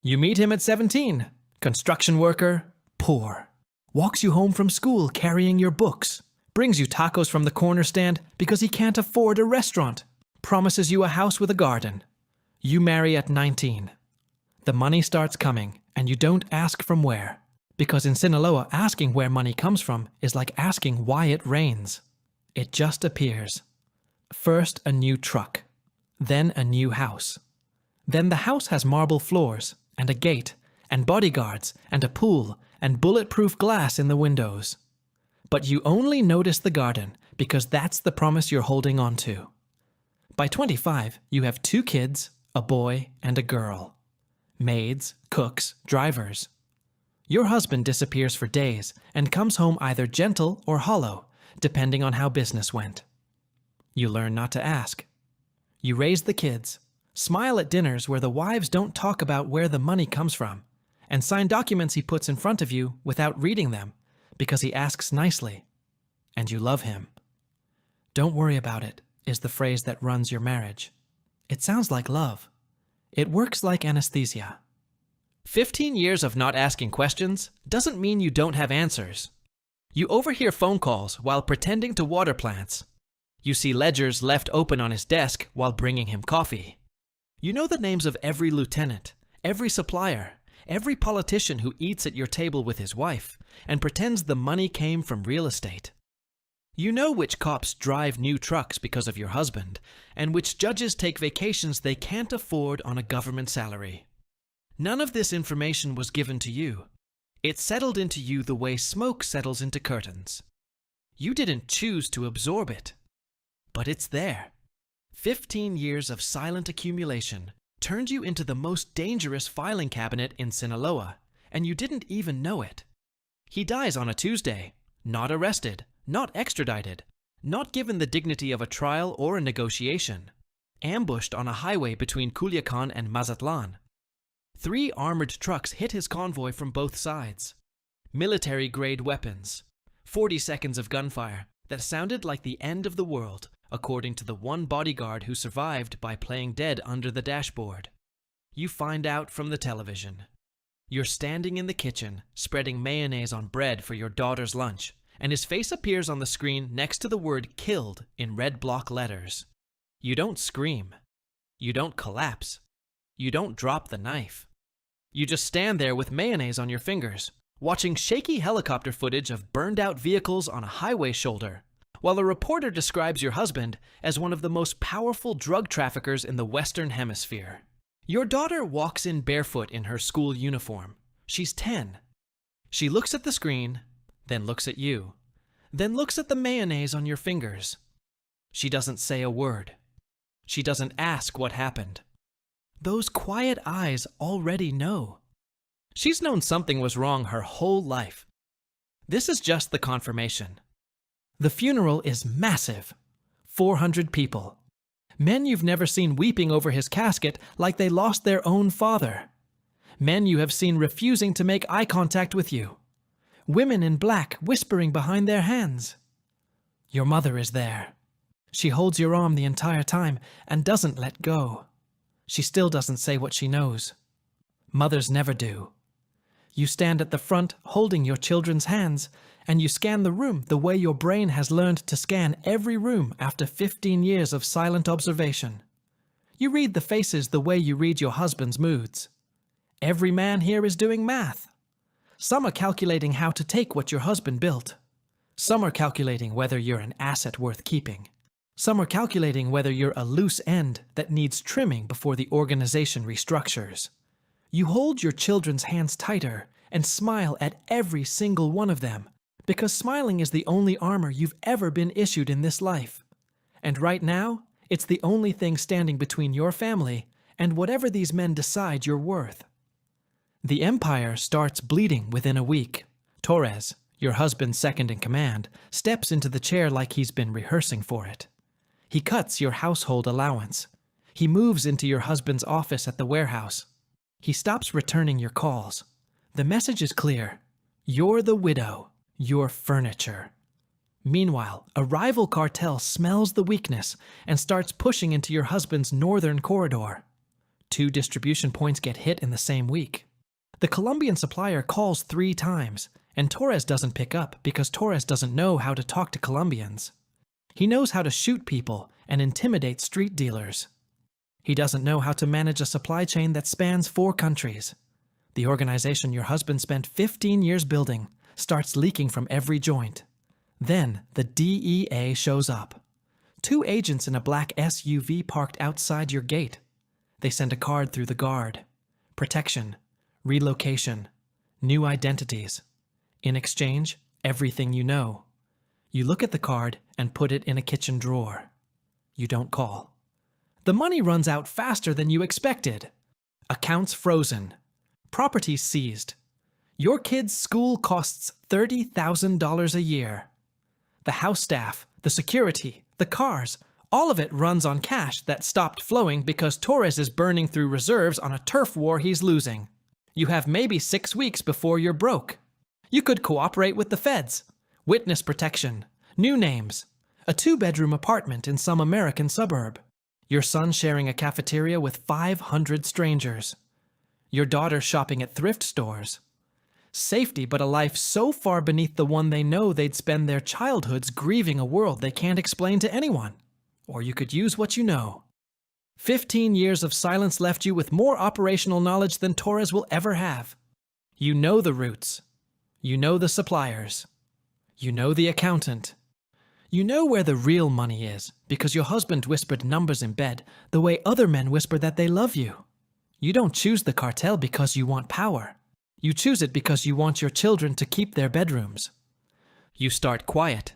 You meet him at 17. Construction worker, poor. Walks you home from school carrying your books. Brings you tacos from the corner stand because he can't afford a restaurant. Promises you a house with a garden. You marry at 19. The money starts coming, and you don't ask from where. Because in Sinaloa, asking where money comes from is like asking why it rains. It just appears. First a new truck. Then a new house. Then the house has marble floors, and a gate, and bodyguards, and a pool, and bulletproof glass in the windows. But you only notice the garden because that's the promise you're holding on to. By 25, you have 2 kids, a boy and a girl. Maids, cooks, drivers. Your husband disappears for days and comes home either gentle or hollow, depending on how business went. You learn not to ask. You raise the kids, smile at dinners where the wives don't talk about where the money comes from, and sign documents he puts in front of you without reading them because he asks nicely. And you love him. "Don't worry about it," is the phrase that runs your marriage. It sounds like love. It works like anesthesia. 15 years of not asking questions doesn't mean you don't have answers. You overhear phone calls while pretending to water plants. You see ledgers left open on his desk while bringing him coffee. You know the names of every lieutenant, every supplier, every politician who eats at your table with his wife and pretends the money came from real estate. You know which cops drive new trucks because of your husband, and which judges take vacations they can't afford on a government salary. None of this information was given to you. It settled into you the way smoke settles into curtains. You didn't choose to absorb it. But it's there. 15 years of silent accumulation turned you into the most dangerous filing cabinet in Sinaloa, and you didn't even know it. He dies on a Tuesday, not arrested, not extradited, not given the dignity of a trial or a negotiation, ambushed on a highway between Culiacan and Mazatlan. 3 armored trucks hit his convoy from both sides. Military-grade weapons. 40 seconds of gunfire that sounded like the end of the world, according to the one bodyguard who survived by playing dead under the dashboard. You find out from the television. You're standing in the kitchen, spreading mayonnaise on bread for your daughter's lunch, and his face appears on the screen next to the word "killed" in red block letters. You don't scream. You don't collapse. You don't drop the knife. You just stand there with mayonnaise on your fingers, watching shaky helicopter footage of burned-out vehicles on a highway shoulder, while a reporter describes your husband as one of the most powerful drug traffickers in the Western Hemisphere. Your daughter walks in barefoot in her school uniform. She's 10. She looks at the screen, then looks at you, then looks at the mayonnaise on your fingers. She doesn't say a word. She doesn't ask what happened. Those quiet eyes already know. She's known something was wrong her whole life. This is just the confirmation. The funeral is massive. 400 people. Men you've never seen weeping over his casket like they lost their own father. Men you have seen refusing to make eye contact with you. Women in black whispering behind their hands. Your mother is there. She holds your arm the entire time and doesn't let go. She still doesn't say what she knows. Mothers never do. You stand at the front holding your children's hands, and you scan the room the way your brain has learned to scan every room after 15 years of silent observation. You read the faces the way you read your husband's moods. Every man here is doing math. Some are calculating how to take what your husband built. Some are calculating whether you're an asset worth keeping. Some are calculating whether you're a loose end that needs trimming before the organization restructures. You hold your children's hands tighter and smile at every single one of them, because smiling is the only armor you've ever been issued in this life. And right now, it's the only thing standing between your family and whatever these men decide you're worth. The empire starts bleeding within a week. Torres, your husband's second in command, steps into the chair like he's been rehearsing for it. He cuts your household allowance. He moves into your husband's office at the warehouse. He stops returning your calls. The message is clear. You're the widow. You're furniture. Meanwhile, a rival cartel smells the weakness and starts pushing into your husband's northern corridor. 2 distribution points get hit in the same week. The Colombian supplier calls 3 times, and Torres doesn't pick up because Torres doesn't know how to talk to Colombians. He knows how to shoot people and intimidate street dealers. He doesn't know how to manage a supply chain that spans 4 countries. The organization your husband spent 15 years building starts leaking from every joint. Then the DEA shows up. 2 agents in a black SUV parked outside your gate. They send a card through the guard. Protection, relocation, new identities. In exchange, everything you know. You look at the card and put it in a kitchen drawer. You don't call. The money runs out faster than you expected. Accounts frozen. Property seized. Your kid's school costs $30,000 a year. The house staff, the security, the cars, all of it runs on cash that stopped flowing because Torres is burning through reserves on a turf war he's losing. You have maybe 6 weeks before you're broke. You could cooperate with the feds. Witness protection. New names. A 2-bedroom apartment in some American suburb. Your son sharing a cafeteria with 500 strangers. Your daughter shopping at thrift stores. Safety, but a life so far beneath the one they know they'd spend their childhoods grieving a world they can't explain to anyone. Or you could use what you know. 15 years of silence left you with more operational knowledge than Torres will ever have. You know the routes. You know the suppliers. You know the accountant. You know where the real money is because your husband whispered numbers in bed the way other men whisper that they love you. You don't choose the cartel because you want power. You choose it because you want your children to keep their bedrooms. You start quiet.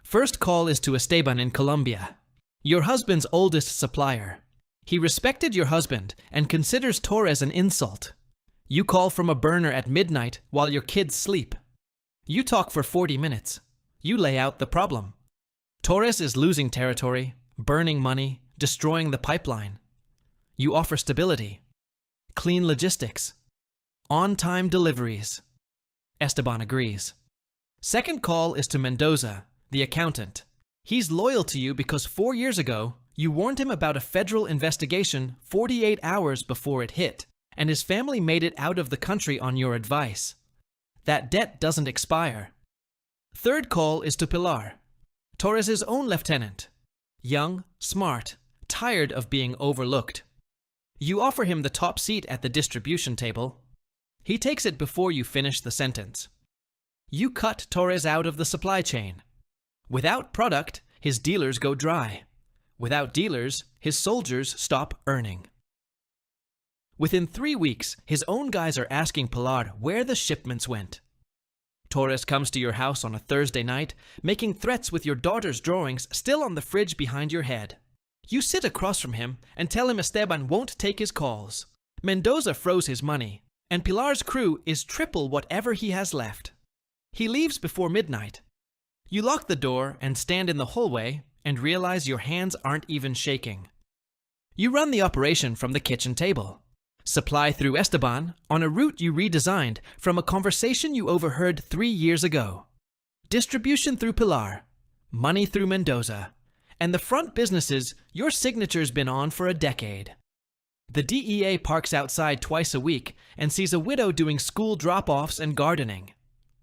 First call is to Esteban in Colombia, your husband's oldest supplier. He respected your husband and considers Torres an insult. You call from a burner at midnight while your kids sleep. You talk for 40 minutes. You lay out the problem. Torres is losing territory, burning money, destroying the pipeline. You offer stability, clean logistics, on-time deliveries. Esteban agrees. Second call is to Mendoza, the accountant. He's loyal to you because 4 years ago, you warned him about a federal investigation 48 hours before it hit, and his family made it out of the country on your advice. That debt doesn't expire. Third call is to Pilar, Torres' own lieutenant. Young, smart, tired of being overlooked. You offer him the top seat at the distribution table. He takes it before you finish the sentence. You cut Torres out of the supply chain. Without product, his dealers go dry. Without dealers, his soldiers stop earning. Within 3 weeks, his own guys are asking Pilar where the shipments went. Torres comes to your house on a Thursday night, making threats with your daughter's drawings still on the fridge behind your head. You sit across from him and tell him Esteban won't take his calls. Mendoza froze his money, and Pilar's crew is triple whatever he has left. He leaves before midnight. You lock the door and stand in the hallway and realize your hands aren't even shaking. You run the operation from the kitchen table. Supply through Esteban on a route you redesigned from a conversation you overheard 3 years ago. Distribution through Pilar, money through Mendoza, and the front businesses your signature's been on for a decade. The DEA parks outside twice a week and sees a widow doing school drop-offs and gardening.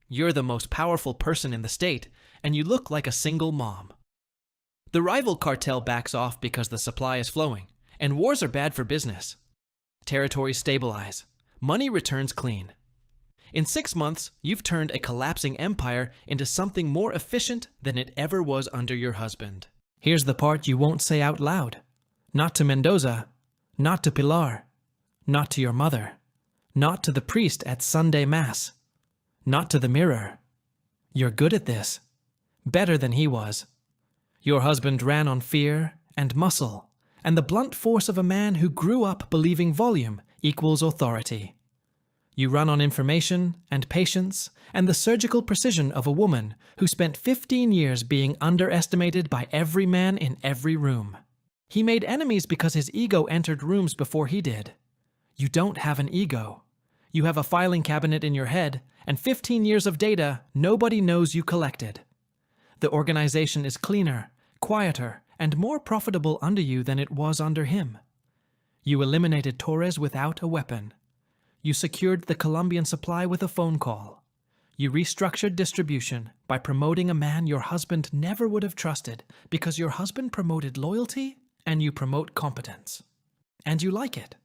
You're the most powerful person in the state, and you look like a single mom. The rival cartel backs off because the supply is flowing, and wars are bad for business. Territories stabilize. Money returns clean. In 6 months, you've turned a collapsing empire into something more efficient than it ever was under your husband. Here's the part you won't say out loud. Not to Mendoza. Not to Pilar. Not to your mother. Not to the priest at Sunday Mass. Not to the mirror. You're good at this. Better than he was. Your husband ran on fear and muscle, and the blunt force of a man who grew up believing volume equals authority. You run on information and patience and the surgical precision of a woman who spent 15 years being underestimated by every man in every room. He made enemies because his ego entered rooms before he did. You don't have an ego. You have a filing cabinet in your head and 15 years of data nobody knows you collected. The organization is cleaner, quieter, and more profitable under you than it was under him. You eliminated Torres without a weapon. You secured the Colombian supply with a phone call. You restructured distribution by promoting a man your husband never would have trusted because your husband promoted loyalty and you promote competence. And you like it.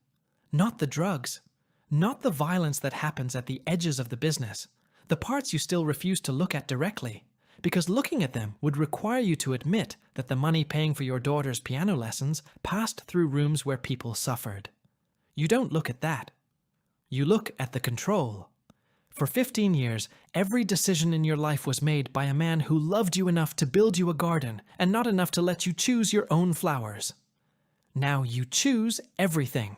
Not the drugs, not the violence that happens at the edges of the business, the parts you still refuse to look at directly, because looking at them would require you to admit that the money paying for your daughter's piano lessons passed through rooms where people suffered. You don't look at that. You look at the control. For 15 years, every decision in your life was made by a man who loved you enough to build you a garden and not enough to let you choose your own flowers. Now you choose everything.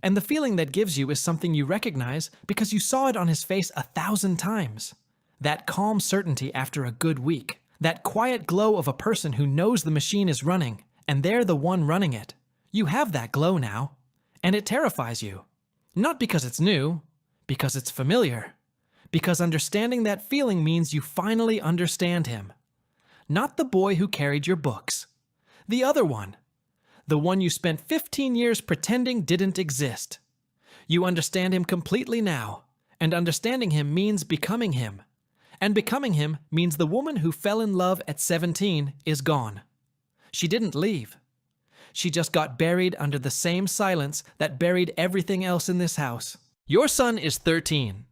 And the feeling that gives you is something you recognize because you saw it on his face 1,000 times. That calm certainty after a good week. That quiet glow of a person who knows the machine is running and they're the one running it. You have that glow now. And it terrifies you. Not because it's new, because it's familiar. Because understanding that feeling means you finally understand him. Not the boy who carried your books. The other one. The one you spent 15 years pretending didn't exist. You understand him completely now, and understanding him means becoming him. And becoming him means the woman who fell in love at 17 is gone. She didn't leave. She just got buried under the same silence that buried everything else in this house. Your son is 13.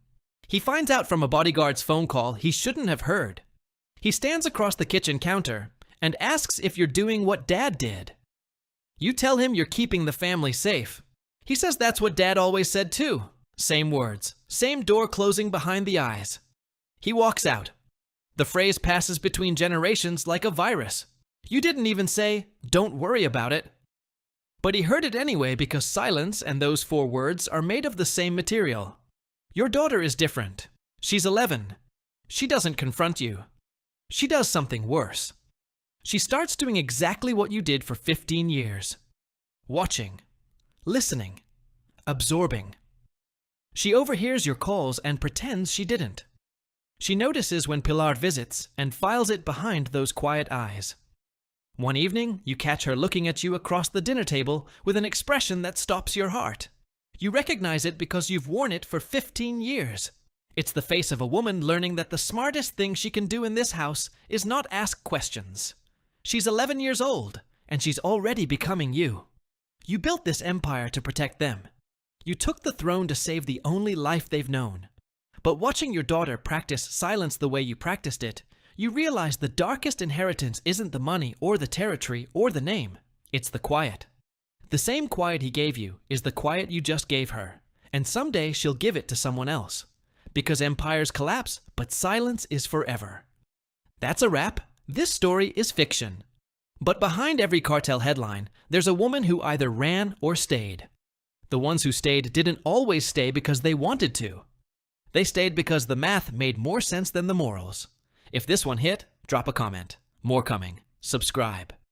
He finds out from a bodyguard's phone call he shouldn't have heard. He stands across the kitchen counter and asks if you're doing what Dad did. You tell him you're keeping the family safe. He says that's what Dad always said too. Same words, same door closing behind the eyes. He walks out. The phrase passes between generations like a virus. You didn't even say, "Don't worry about it." But he heard it anyway because silence and those 4 words are made of the same material. Your daughter is different. She's 11. She doesn't confront you. She does something worse. She starts doing exactly what you did for 15 years. Watching, listening, absorbing. She overhears your calls and pretends she didn't. She notices when Pilar visits and files it behind those quiet eyes. One evening, you catch her looking at you across the dinner table with an expression that stops your heart. You recognize it because you've worn it for 15 years. It's the face of a woman learning that the smartest thing she can do in this house is not ask questions. She's 11 years old, and she's already becoming you. You built this empire to protect them. You took the throne to save the only life they've known. But watching your daughter practice silence the way you practiced it, you realize the darkest inheritance isn't the money or the territory or the name. It's the quiet. The same quiet he gave you is the quiet you just gave her, and someday she'll give it to someone else. Because empires collapse, but silence is forever. That's a wrap. This story is fiction. But behind every cartel headline, there's a woman who either ran or stayed. The ones who stayed didn't always stay because they wanted to. They stayed because the math made more sense than the morals. If this one hit, drop a comment. More coming. Subscribe.